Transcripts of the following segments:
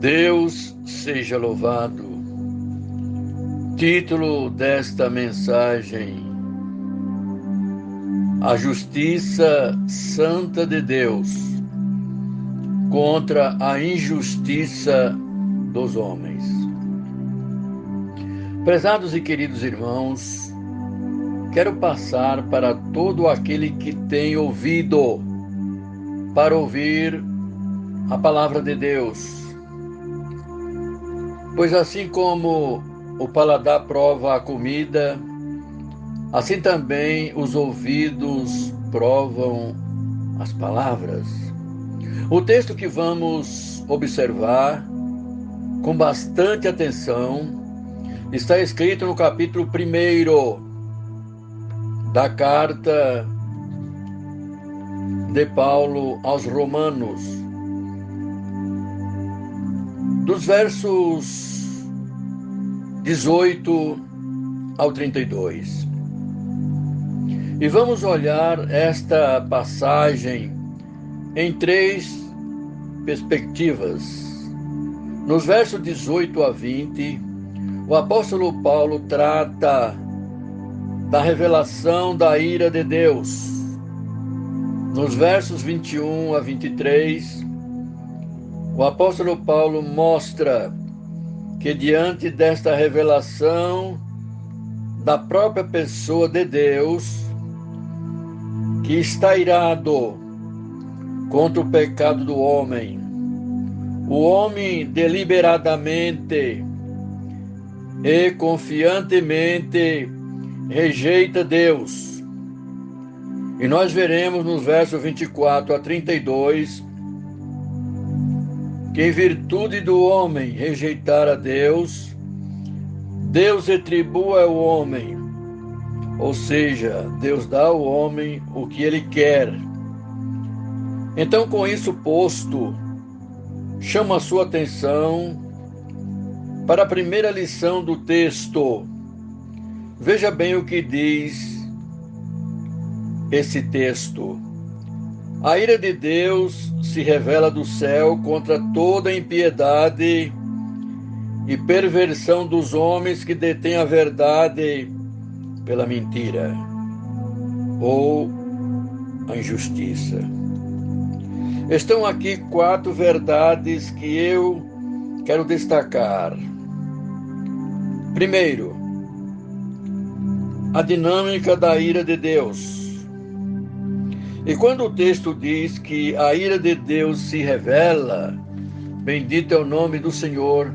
Deus seja louvado. Título desta mensagem: A Justiça Santa de Deus contra a injustiça dos homens. Prezados e queridos irmãos, quero passar para todo aquele que tem ouvido para ouvir a palavra de Deus. Pois assim como o paladar prova a comida, assim também os ouvidos provam as palavras. O texto que vamos observar com bastante atenção está escrito no capítulo 1 da carta de Paulo aos Romanos, dos versos 18 ao 32. E vamos olhar esta passagem em três perspectivas. Nos versos 18 a 20, o apóstolo Paulo trata da revelação da ira de Deus. Nos versos 21 a 23, o apóstolo Paulo mostra que diante desta revelação da própria pessoa de Deus, que está irado contra o pecado do homem, o homem deliberadamente e confiantemente rejeita Deus. E nós veremos nos versos 24 a 32 que em virtude do homem rejeitar a Deus, Deus retribui ao homem, ou seja, Deus dá ao homem o que ele quer. Então, com isso posto, chamo a sua atenção para a primeira lição do texto. Veja bem o que diz esse texto. A ira de Deus se revela do céu contra toda impiedade e perversão dos homens que detêm a verdade pela mentira ou a injustiça. Estão aqui 4 verdades que eu quero destacar. Primeiro, a dinâmica da ira de Deus. E quando o texto diz que a ira de Deus se revela, bendito é o nome do Senhor,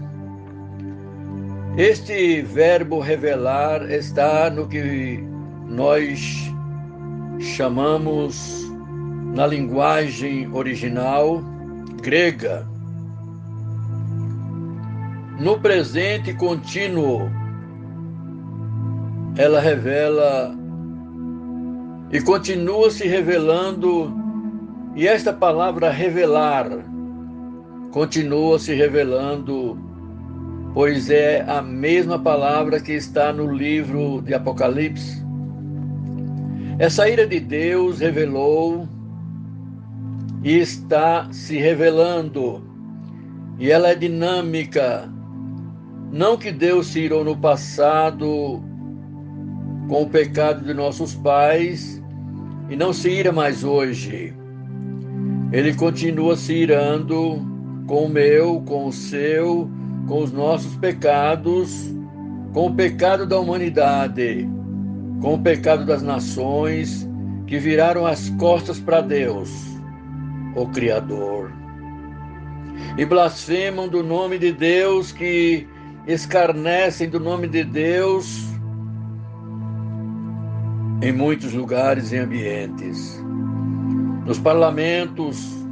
este verbo revelar está no que nós chamamos, na linguagem original grega, no presente contínuo. Ela revela e continua se revelando, e esta palavra revelar continua se revelando, pois é a mesma palavra que está no livro de Apocalipse. Essa ira de Deus revelou e está se revelando, e ela é dinâmica. Não que Deus se irou no passado com o pecado de nossos pais e não se ira mais hoje. Ele continua se irando com o meu, com o seu, com os nossos pecados, com o pecado da humanidade, com o pecado das nações que viraram as costas para Deus, o Criador, e blasfemam do nome de Deus, que escarnecem do nome de Deus em muitos lugares e ambientes, nos parlamentos,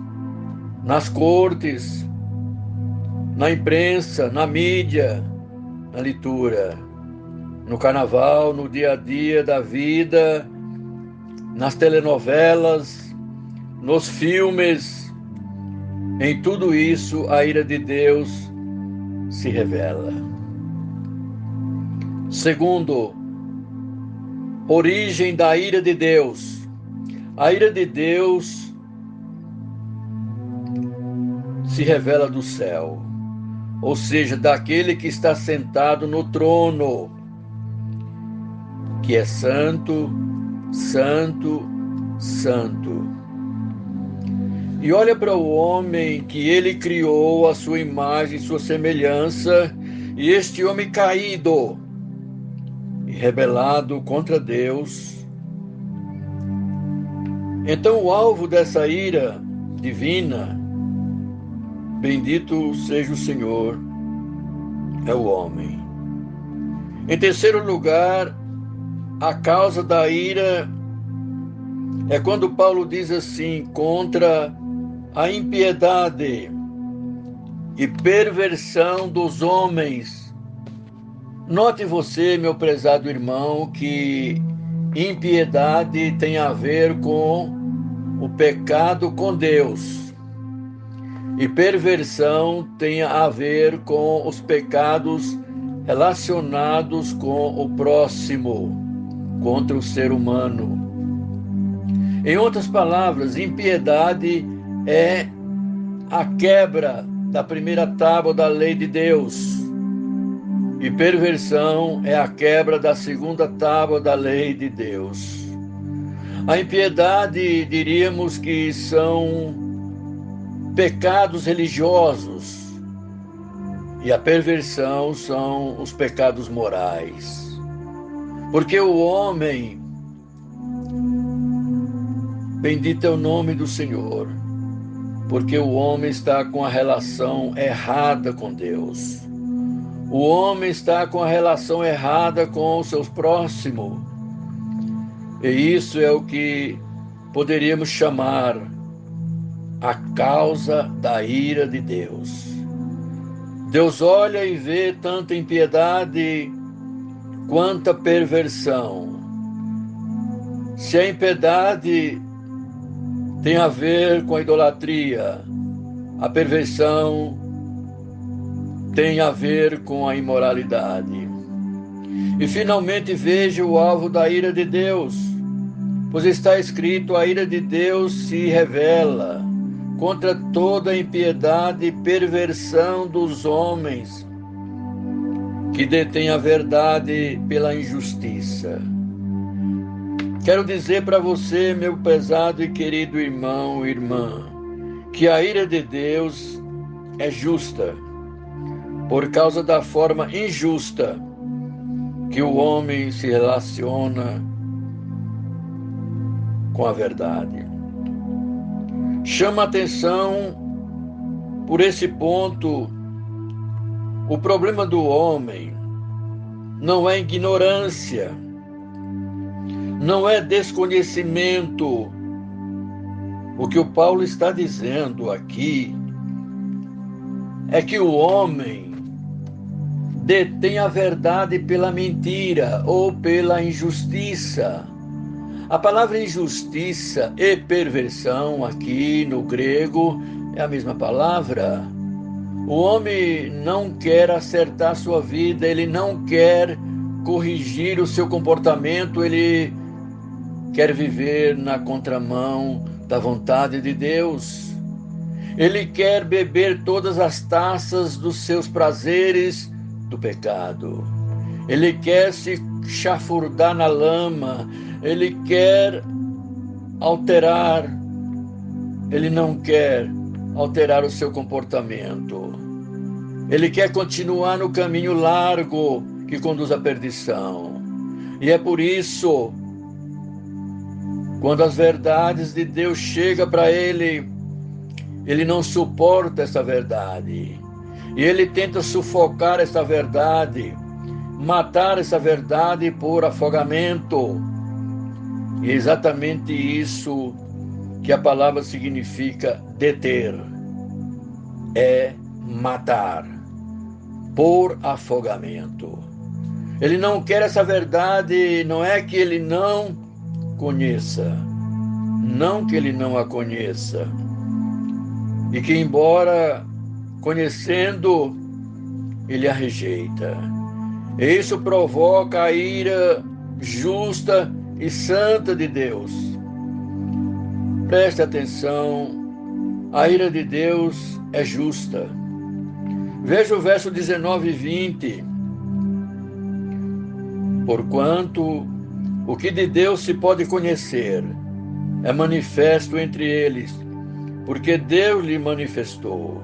nas cortes, na imprensa, na mídia, na leitura, no carnaval, no dia a dia da vida, nas telenovelas, nos filmes. Em tudo isso, a ira de Deus se revela. Segundo, origem da ira de Deus. A ira de Deus se revela do céu. ou seja, daquele que está sentado no trono, que é santo, santo, santo. E olha para o homem que ele criou a sua imagem, sua semelhança, e este homem caído e rebelado contra Deus. Então o alvo dessa ira divina, bendito seja o Senhor, é o homem. Em terceiro lugar, a causa da ira é quando Paulo diz assim, contra a impiedade e perversão dos homens. Note você, meu prezado irmão, que impiedade tem a ver com o pecado com Deus. E perversão tem a ver com os pecados relacionados com o próximo, contra o ser humano. Em outras palavras, impiedade é a quebra da primeira tábua da lei de Deus. E perversão é a quebra da segunda tábua da lei de Deus. A impiedade, diríamos que são pecados religiosos. E a perversão são os pecados morais. Porque o homem, bendito é o nome do Senhor, porque o homem está com a relação errada com Deus. O homem está com a relação errada com os seus próximos. E isso é o que poderíamos chamar a causa da ira de Deus. Deus olha e vê tanta impiedade, quanta perversão. Se a impiedade tem a ver com a idolatria, a perversão tem a ver com a imoralidade. E finalmente veja o alvo da ira de Deus, pois está escrito, a ira de Deus se revela contra toda a impiedade e perversão dos homens que detêm a verdade pela injustiça. Quero dizer para você, meu pesado e querido irmão e irmã, que a ira de Deus é justa, por causa da forma injusta que o homem se relaciona com a verdade. Chama atenção por esse ponto. O problema do homem não é ignorância, não é desconhecimento. O que o Paulo está dizendo aqui é que o homem detém a verdade pela mentira ou pela injustiça. A palavra injustiça e perversão aqui no grego é a mesma palavra. O homem não quer acertar sua vida, ele não quer corrigir o seu comportamento, ele quer viver na contramão da vontade de Deus. Ele quer beber todas as taças dos seus prazeres do pecado. Ele quer se chafurdar na lama, ele quer alterar, ele não quer alterar o seu comportamento. Ele quer continuar no caminho largo que conduz à perdição. E é por isso, quando as verdades de Deus chegam para ele, ele não suporta essa verdade. E ele tenta sufocar essa verdade, matar essa verdade por afogamento. E é exatamente isso que a palavra significa deter. É matar por afogamento. Ele não quer essa verdade, não é que ele não conheça, não que ele não a conheça. E que embora conhecendo, ele a rejeita. E isso provoca a ira justa e santa de Deus. Preste atenção, a ira de Deus é justa. Veja o verso 19 e 20. Porquanto o que de Deus se pode conhecer é manifesto entre eles, porque Deus lhe manifestou.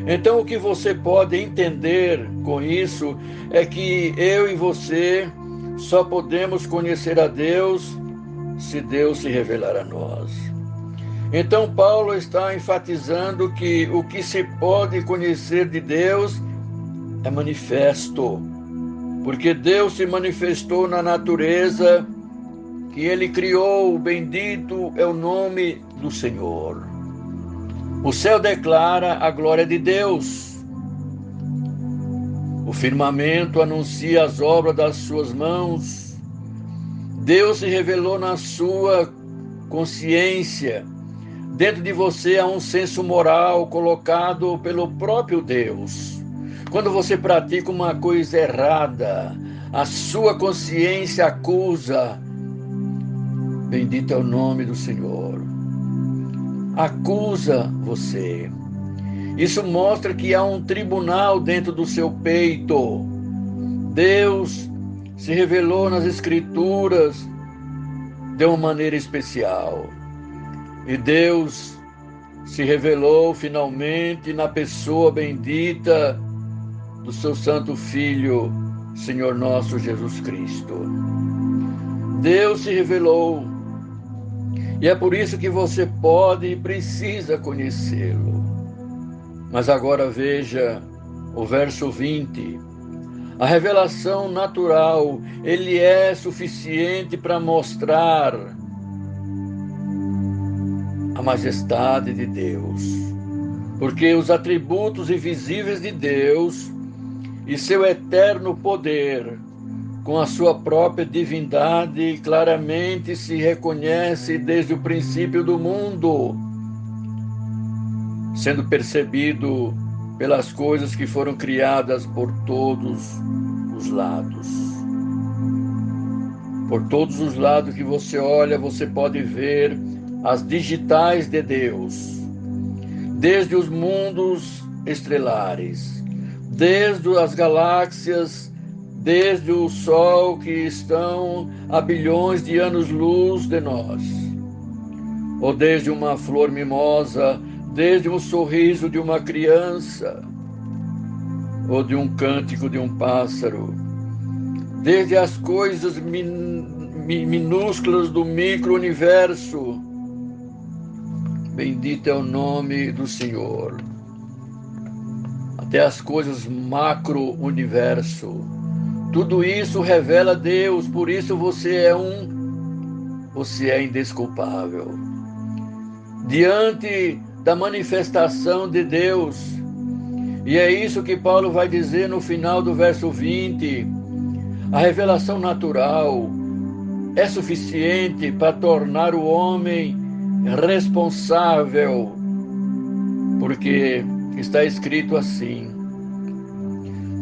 Então, o que você pode entender com isso é que eu e você só podemos conhecer a Deus se Deus se revelar a nós. Então, Paulo está enfatizando que o que se pode conhecer de Deus é manifesto, porque Deus se manifestou na natureza que ele criou. Bendito é o nome do Senhor. O céu declara a glória de Deus. O firmamento anuncia as obras das suas mãos. Deus se revelou na sua consciência. Dentro de você há um senso moral colocado pelo próprio Deus. Quando você pratica uma coisa errada, a sua consciência acusa. Bendito é o nome do Senhor. Acusa você. Isso mostra que há um tribunal dentro do seu peito. Deus se revelou nas Escrituras de uma maneira especial. E Deus se revelou finalmente na pessoa bendita do seu Santo Filho, Senhor nosso Jesus Cristo. Deus se revelou. E é por isso que você pode e precisa conhecê-lo. Mas agora veja o verso 20. A revelação natural, ele é suficiente para mostrar a majestade de Deus. Porque os atributos invisíveis de Deus e seu eterno poder, com a sua própria divindade, claramente se reconhece desde o princípio do mundo, sendo percebido pelas coisas que foram criadas por todos os lados. Por todos os lados que você olha, você pode ver as digitais de Deus, desde os mundos estelares, desde as galáxias, desde o Sol que estão a bilhões de anos-luz de nós, ou desde uma flor mimosa, desde um sorriso de uma criança, ou de um cântico de um pássaro, desde as coisas minúsculas do micro-universo. Bendito é o nome do Senhor. Até as coisas macro-universo. Tudo isso revela Deus, por isso você é indesculpável. Diante da manifestação de Deus, e é isso que Paulo vai dizer no final do verso 20, a revelação natural é suficiente para tornar o homem responsável, porque está escrito assim: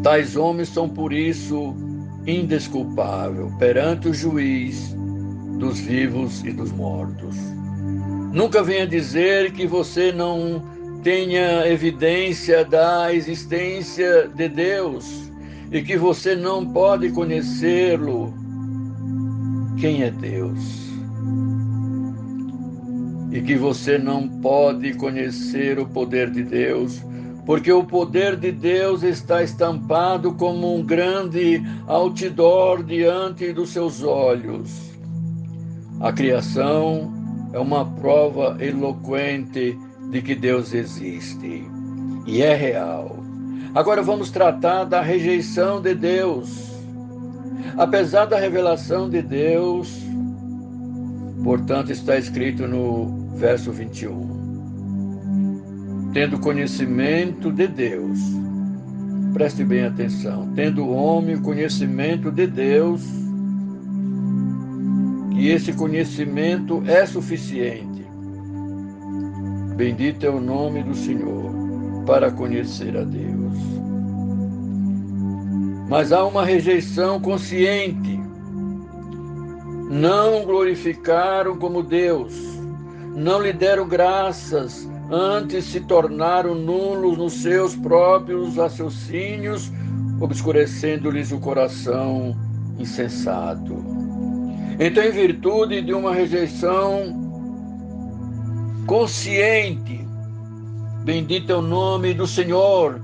tais homens são por isso indesculpáveis perante o juiz dos vivos e dos mortos. Nunca venha dizer que você não tenha evidência da existência de Deus e que você não pode conhecê-lo. Quem é Deus? E que você não pode conhecer o poder de Deus, porque o poder de Deus está estampado como um grande outdoor diante dos seus olhos. A criação é uma prova eloquente de que Deus existe e é real. Agora vamos tratar da rejeição de Deus. Apesar da revelação de Deus, portanto, está escrito no verso 21, tendo conhecimento de Deus, preste bem atenção, tendo o homem o conhecimento de Deus, que esse conhecimento é suficiente. Bendito é o nome do Senhor para conhecer a Deus. Mas há uma rejeição consciente. Não glorificaram como Deus, não lhe deram graças antes se tornaram nulos nos seus próprios raciocínios, obscurecendo-lhes o coração insensato. Então, em virtude de uma rejeição consciente, bendito é o nome do Senhor,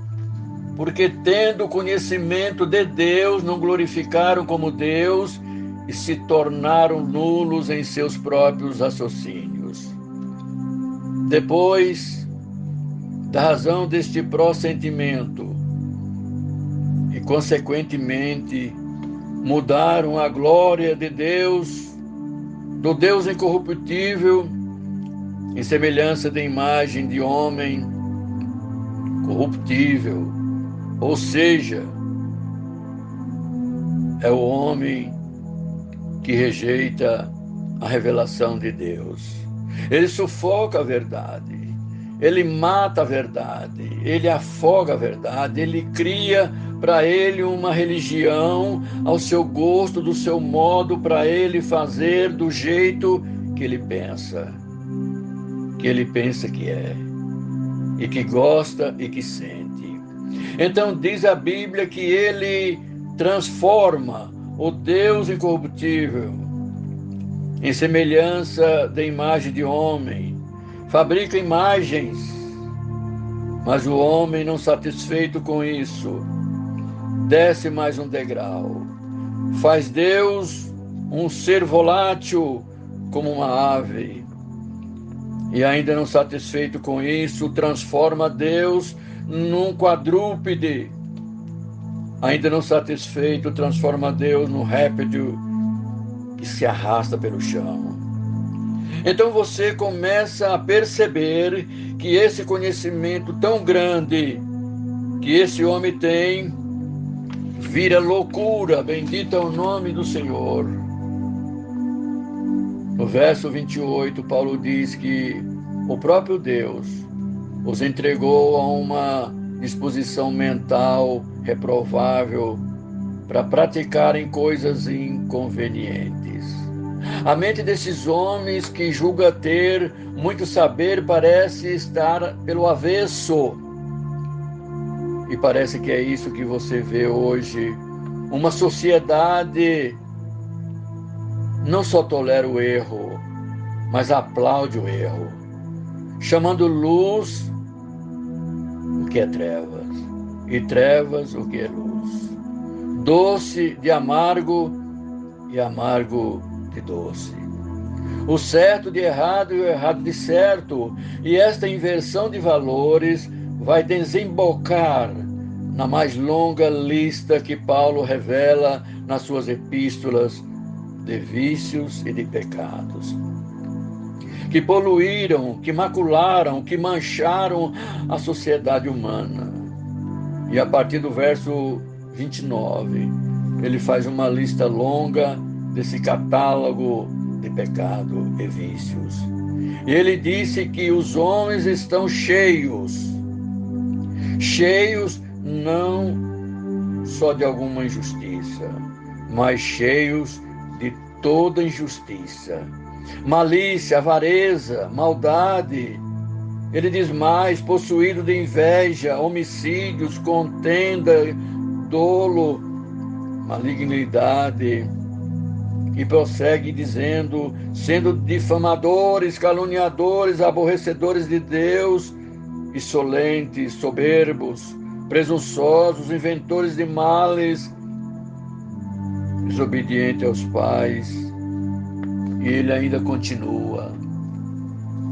porque tendo conhecimento de Deus, não glorificaram como Deus e se tornaram nulos em seus próprios raciocínios. Depois da razão deste pressentimento e, consequentemente, mudaram a glória de Deus, do Deus incorruptível, em semelhança da imagem de homem corruptível, ou seja, é o homem que rejeita a revelação de Deus. Ele sufoca a verdade, ele mata a verdade, ele afoga a verdade, ele cria para ele uma religião ao seu gosto, do seu modo, para ele fazer do jeito que ele pensa que é, e que gosta e que sente. Então diz a Bíblia que ele transforma o Deus incorruptível em semelhança da imagem de homem, fabrica imagens, mas o homem, não satisfeito com isso, desce mais um degrau, faz Deus um ser volátil como uma ave, e ainda não satisfeito com isso, transforma Deus num quadrúpede, ainda não satisfeito, transforma Deus num réptil que se arrasta pelo chão. Então você começa a perceber que esse conhecimento tão grande que esse homem tem vira loucura, bendito é o nome do Senhor. No verso 28, Paulo diz que o próprio Deus os entregou a uma disposição mental reprovável para praticarem coisas inconvenientes. A mente desses homens que julga ter muito saber parece estar pelo avesso. E parece que é isso que você vê hoje. Uma sociedade não só tolera o erro, mas aplaude o erro, chamando luz o que é trevas, e trevas o que é luz. Doce de amargo e amargo de doce. O certo de errado e o errado de certo. E esta inversão de valores vai desembocar na mais longa lista que Paulo revela nas suas epístolas de vícios e de pecados, que poluíram, que macularam, que mancharam a sociedade humana. E a partir do verso 29, ele faz uma lista longa desse catálogo de pecado e vícios. E ele disse que os homens estão cheios não só de alguma injustiça, mas cheios de toda injustiça, malícia, avareza, maldade. Ele diz mais: possuído de inveja, homicídios, contenda, dolo, malignidade. E prossegue dizendo: sendo difamadores, caluniadores, aborrecedores de Deus, insolentes, soberbos, presunçosos, inventores de males, desobediente aos pais. E ele ainda continua: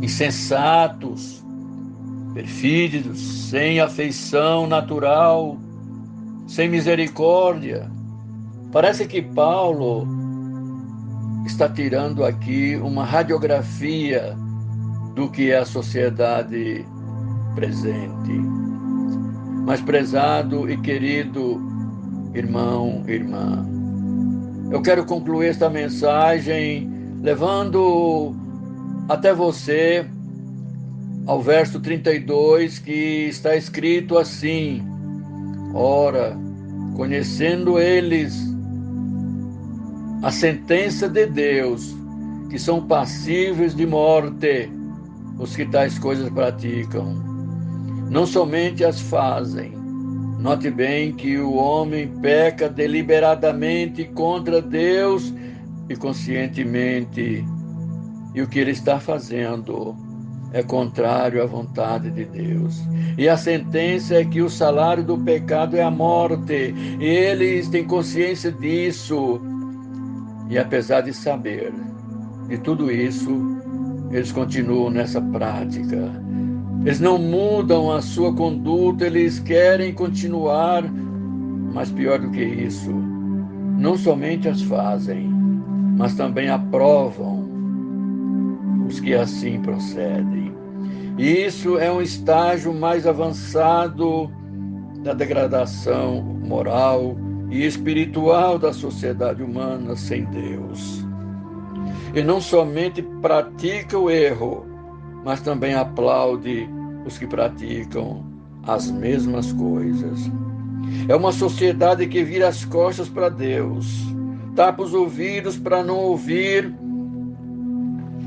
insensatos, perfídios, sem afeição natural, sem misericórdia. Parece que Paulo está tirando aqui uma radiografia do que é a sociedade presente. Mas, prezado e querido irmão, irmã, eu quero concluir esta mensagem levando até você ao verso 32, que está escrito assim: ora, conhecendo eles a sentença de Deus, que são passíveis de morte, os que tais coisas praticam. Não somente as fazem. Note bem que o homem peca deliberadamente contra Deus e conscientemente, e o que ele está fazendo é contrário à vontade de Deus. E a sentença é que o salário do pecado é a morte, e eles têm consciência disso. E apesar de saber de tudo isso, eles continuam nessa prática. Eles não mudam a sua conduta, eles querem continuar, mas pior do que isso, não somente as fazem, mas também aprovam os que assim procedem. E isso é um estágio mais avançado da degradação moral e espiritual da sociedade humana sem Deus. E não somente pratica o erro, mas também aplaude os que praticam as mesmas coisas. É uma sociedade que vira as costas para Deus, tapa os ouvidos para não ouvir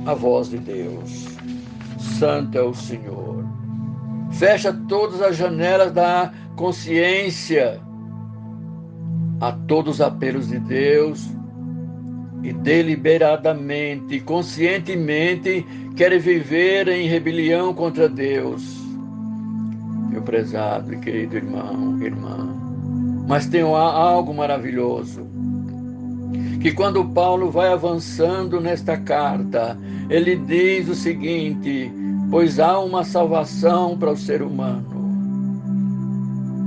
a voz de Deus. Santo é o Senhor. Fecha todas as janelas da consciência a todos os apelos de Deus e deliberadamente, conscientemente quer viver em rebelião contra Deus. Meu prezado e querido irmão, irmã, mas tem algo maravilhoso, que quando Paulo vai avançando nesta carta, ele diz o seguinte: pois há uma salvação para o ser humano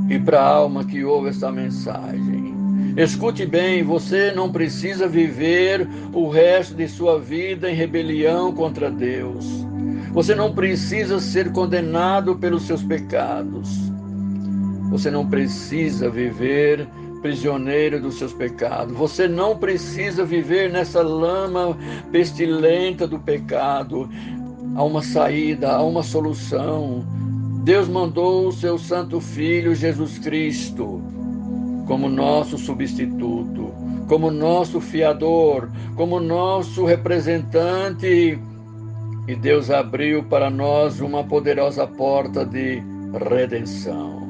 e para a alma que ouve esta mensagem. Escute bem, você não precisa viver o resto de sua vida em rebelião contra Deus. Você não precisa ser condenado pelos seus pecados. Você não precisa viver prisioneiro dos seus pecados. Você não precisa viver nessa lama pestilenta do pecado. Há uma saída, há uma solução. Deus mandou o seu Santo Filho, Jesus Cristo, como nosso substituto, como nosso fiador, como nosso representante. E Deus abriu para nós uma poderosa porta de redenção.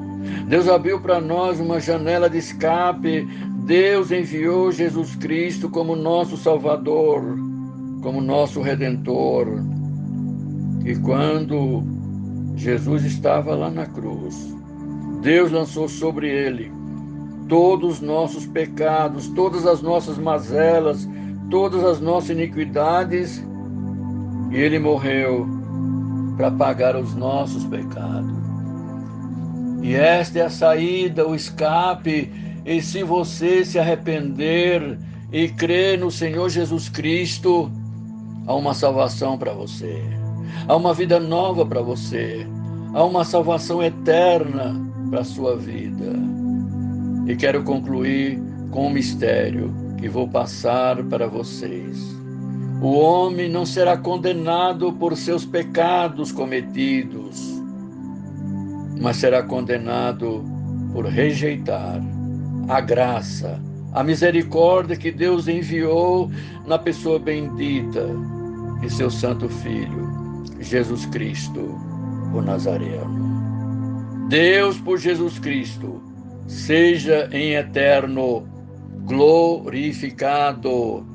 Deus abriu para nós uma janela de escape. Deus enviou Jesus Cristo como nosso Salvador, como nosso Redentor. E quando Jesus estava lá na cruz, Deus lançou sobre ele todos os nossos pecados, todas as nossas mazelas, todas as nossas iniquidades, e ele morreu para pagar os nossos pecados. E esta é a saída, o escape. E se você se arrepender e crer no Senhor Jesus Cristo, há uma salvação para você. Há uma vida nova para você. Há uma salvação eterna para a sua vida. E quero concluir com um mistério que vou passar para vocês. O homem não será condenado por seus pecados cometidos, mas será condenado por rejeitar a graça, a misericórdia que Deus enviou na pessoa bendita de seu Santo Filho, Jesus Cristo, o Nazareno. Deus, por Jesus Cristo, seja em eterno glorificado.